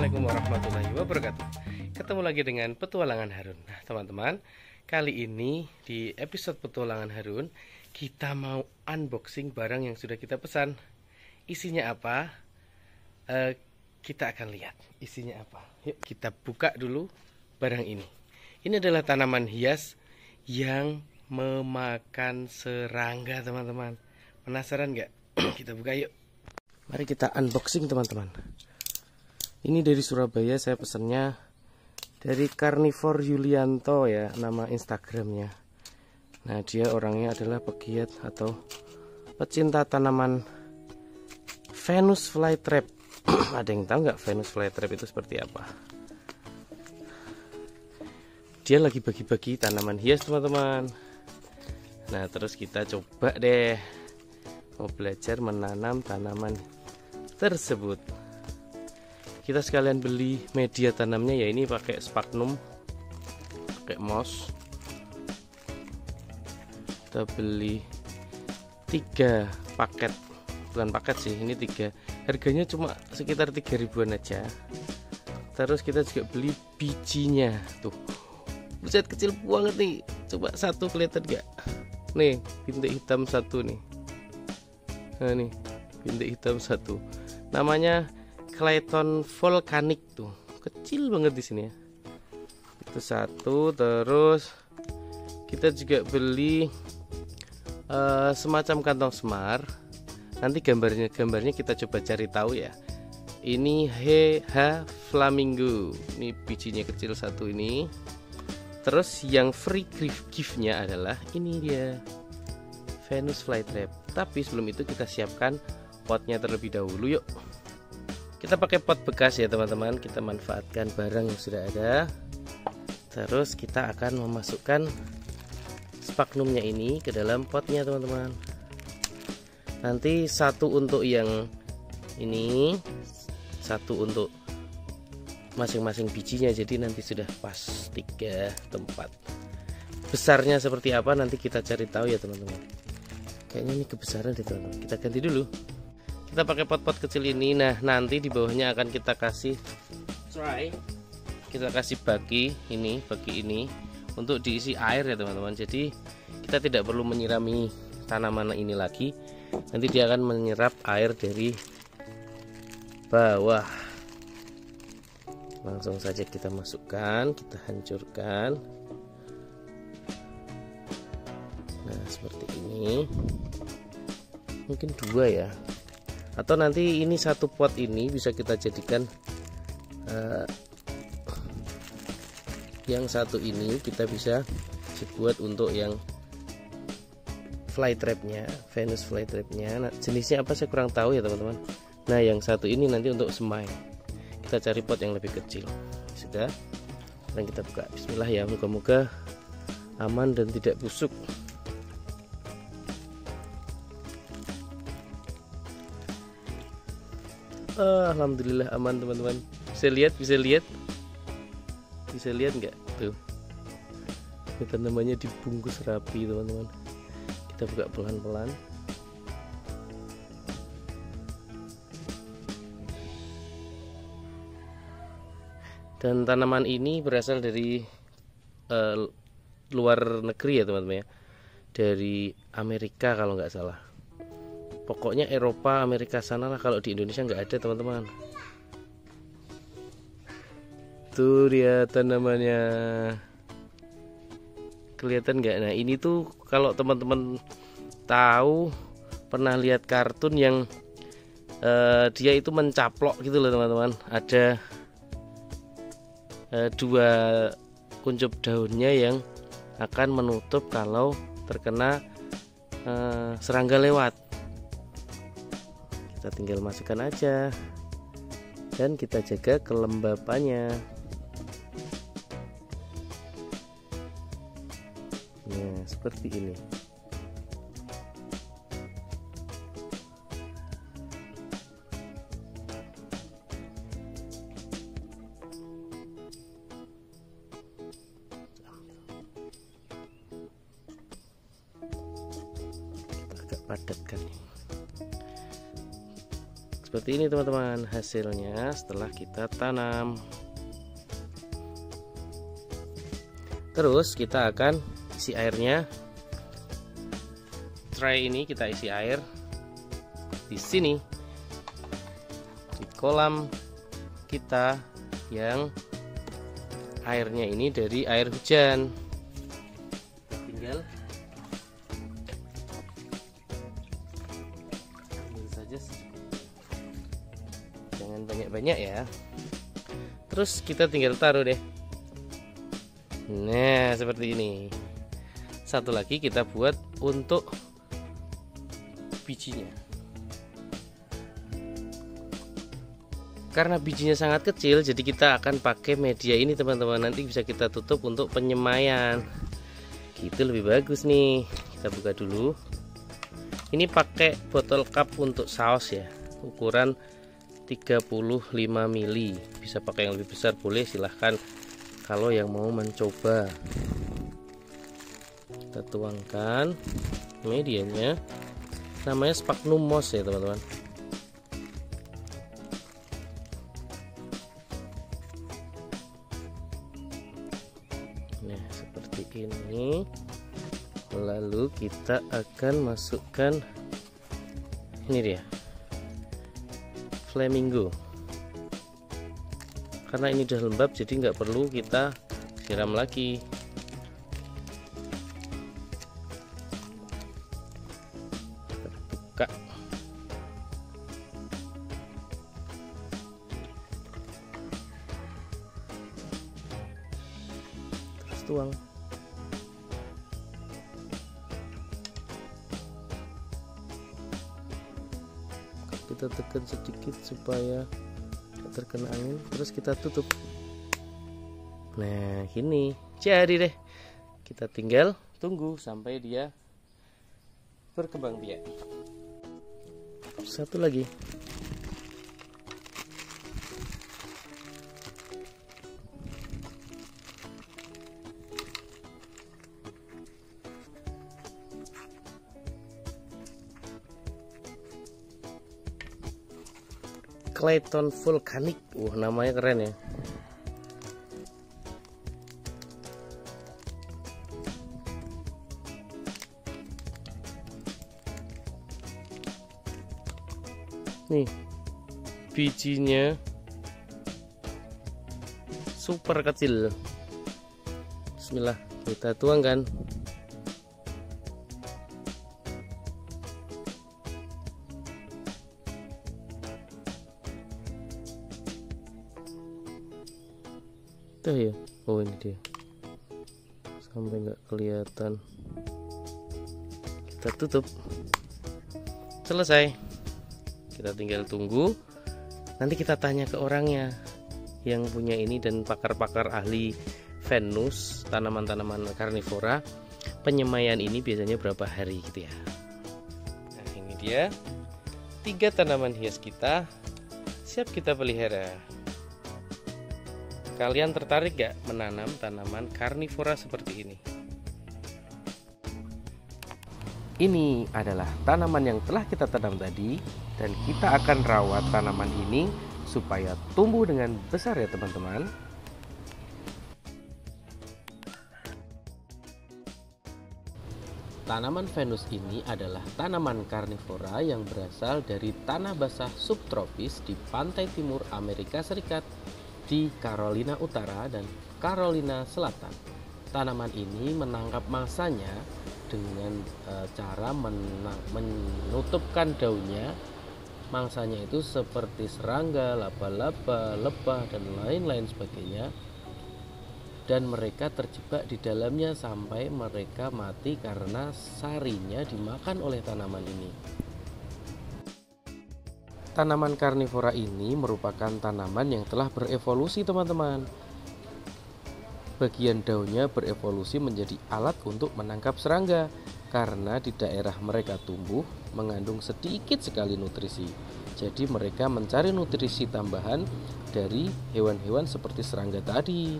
Assalamualaikum warahmatullahi wabarakatuh. Ketemu lagi dengan Petualangan Harun. Nah teman-teman, kali ini di episode Petualangan Harun kita mau unboxing barang yang sudah kita pesan. Isinya apa? Kita akan lihat isinya apa. Yuk kita buka dulu barang ini. Ini adalah tanaman hias yang memakan serangga, teman-teman. Penasaran nggak? Kita buka yuk. Mari kita unboxing, teman-teman. Ini dari Surabaya, saya pesannya dari Carnivore Yulianto ya, nama Instagramnya. Nah dia orangnya adalah pegiat atau pecinta tanaman Venus flytrap. Ada yang tahu nggak Venus flytrap itu seperti apa? Dia lagi bagi-bagi tanaman hias, teman-teman. Nah terus kita coba deh mau belajar menanam tanaman tersebut. Kita sekalian beli media tanamnya ya, ini pakai sphagnum, pakai moss. Kita beli 3 paket, bukan paket sih, ini 3. Harganya cuma sekitar 3 ribuan aja. Terus kita juga beli bijinya, tuh buset kecil banget nih. Coba satu kelihatan gak? Nih bintik hitam satu nih. Nah nih bintik hitam satu. Namanya Clayton Volcanic, tuh kecil banget di sini ya. Itu satu. Terus kita juga beli semacam kantong semar. Nanti gambarnya kita coba cari tahu ya. Ini H Flamingo. Ini bijinya kecil satu ini. Terus yang free gift-nya adalah ini dia, Venus flytrap. Tapi sebelum itu kita siapkan potnya terlebih dahulu yuk. Kita pakai pot bekas ya teman-teman. Kita manfaatkan barang yang sudah ada. Terus kita akan memasukkan sphagnumnya ini ke dalam potnya, teman-teman. Nanti satu untuk yang ini, satu untuk masing-masing bijinya. Jadi nanti sudah pas 3 tempat. Besarnya seperti apa nanti kita cari tahu ya teman-teman. Kayaknya ini kebesaran deh teman-teman. Kita ganti dulu. Kita pakai pot-pot kecil ini. Nah nanti di bawahnya akan kita kasih tray. Kita kasih bagi ini untuk diisi air ya teman-teman. Jadi kita tidak perlu menyirami tanaman ini lagi. Nanti dia akan menyerap air dari bawah. Langsung saja kita masukkan, kita hancurkan. Nah seperti ini. Mungkin 2 ya. Atau nanti ini satu pot ini bisa kita jadikan yang satu ini kita bisa dibuat untuk yang flytrapnya, Venus flytrapnya. Nah, jenisnya apa saya kurang tahu ya teman-teman. Nah yang satu ini nanti untuk semai. Kita cari pot yang lebih kecil. Sudah. Dan kita buka. Bismillah ya. Moga-moga aman dan tidak busuk. Alhamdulillah aman teman-teman. Bisa lihat nggak tuh? Kita namanya dibungkus rapi teman-teman. Kita buka pelan-pelan. Dan tanaman ini berasal dari luar negeri ya teman-teman ya. Dari Amerika kalau nggak salah. Pokoknya Eropa, Amerika sana lah. Kalau di Indonesia nggak ada teman-teman. Tuh dia tanamannya. Kelihatan nggak? Nah ini tuh kalau teman-teman tahu pernah lihat kartun yang dia itu mencaplok gitu loh teman-teman. Ada 2 kuncup daunnya yang akan menutup kalau terkena serangga lewat. Kita tinggal masukkan aja dan kita jaga kelembapannya. Nah seperti ini. Kita agak padatkan seperti ini teman-teman hasilnya setelah kita tanam. Terus kita akan isi airnya. Tray ini kita isi air di sini di kolam kita yang airnya ini dari air hujan. Tinggal ambil saja, jangan banyak-banyak ya. Terus kita tinggal taruh deh. Nah seperti ini. Satu lagi kita buat untuk bijinya. Karena bijinya sangat kecil, jadi kita akan pakai media ini teman-teman. Nanti bisa kita tutup untuk penyemaian. Gitu lebih bagus nih. Kita buka dulu. Ini pakai botol cup untuk saus ya. Ukuran 35 mili. Bisa pakai yang lebih besar boleh, silahkan kalau yang mau mencoba. Kita tuangkan medianya. Namanya sphagnum moss ya teman-teman. Nah seperti ini. Lalu kita akan masukkan ini dia, flamingo. Karena ini udah lembab jadi nggak perlu kita siram lagi. Buka. Terus tuang. Kita tekan sedikit supaya tidak terkena angin, terus kita tutup. Nah gini jadi deh. Kita tinggal tunggu sampai dia berkembang biak. Satu lagi. Clayton vulkanik. Namanya keren ya. Nih bijinya super kecil. Bismillah, kita tuangkan. Tuh ya. Oh ini dia. Sampai nggak kelihatan. Kita tutup. Selesai. Kita tinggal tunggu. Nanti kita tanya ke orangnya yang punya ini dan pakar-pakar ahli Venus, tanaman-tanaman karnivora. Penyemaian ini biasanya berapa hari gitu ya. Nah ini dia 3 tanaman hias kita siap kita pelihara. Kalian tertarik gak menanam tanaman karnivora seperti ini? Ini adalah tanaman yang telah kita tanam tadi, dan kita akan rawat tanaman ini supaya tumbuh dengan besar ya teman-teman. Tanaman Venus ini adalah tanaman karnivora yang berasal dari tanah basah subtropis di pantai timur Amerika Serikat, di Carolina Utara dan Carolina Selatan. Tanaman ini menangkap mangsanya dengan cara menutupkan daunnya. Mangsanya itu seperti serangga, laba-laba, lebah, dan lain-lain sebagainya. Dan mereka terjebak di dalamnya sampai mereka mati karena sarinya dimakan oleh tanaman ini. Tanaman karnivora ini merupakan tanaman yang telah berevolusi teman-teman. Bagian daunnya berevolusi menjadi alat untuk menangkap serangga karena di daerah mereka tumbuh mengandung sedikit sekali nutrisi. Jadi mereka mencari nutrisi tambahan dari hewan-hewan seperti serangga tadi.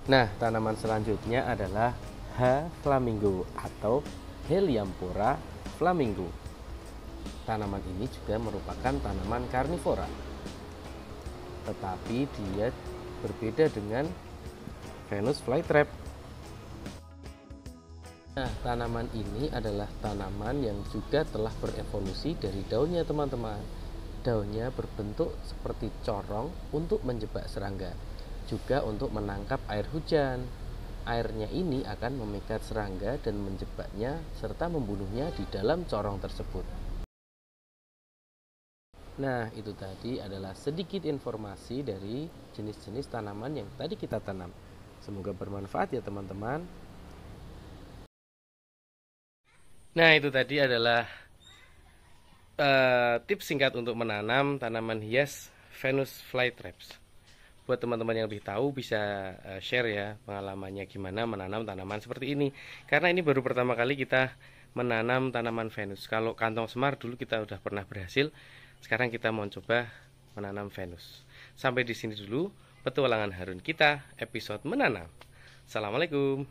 Nah, tanaman selanjutnya adalah H. flamingo atau Helianthera flamingo. Tanaman ini juga merupakan tanaman karnivora, tetapi dia berbeda dengan Venus flytrap. Nah, tanaman ini adalah tanaman yang juga telah berevolusi dari daunnya, teman-teman. Daunnya berbentuk seperti corong untuk menjebak serangga, juga untuk menangkap air hujan. Airnya ini akan memikat serangga dan menjebaknya serta membunuhnya di dalam corong tersebut. Nah, itu tadi adalah sedikit informasi dari jenis-jenis tanaman yang tadi kita tanam. Semoga bermanfaat ya, teman-teman. Nah, itu tadi adalah tips singkat untuk menanam tanaman hias Venus flytraps. Buat teman-teman yang lebih tahu bisa share ya pengalamannya gimana menanam tanaman seperti ini. Karena ini baru pertama kali kita menanam tanaman Venus. Kalau kantong semar dulu kita udah pernah berhasil. Sekarang kita mau coba menanam Venus. Sampai di sini dulu petualangan Harun kita episode menanam. Assalamualaikum.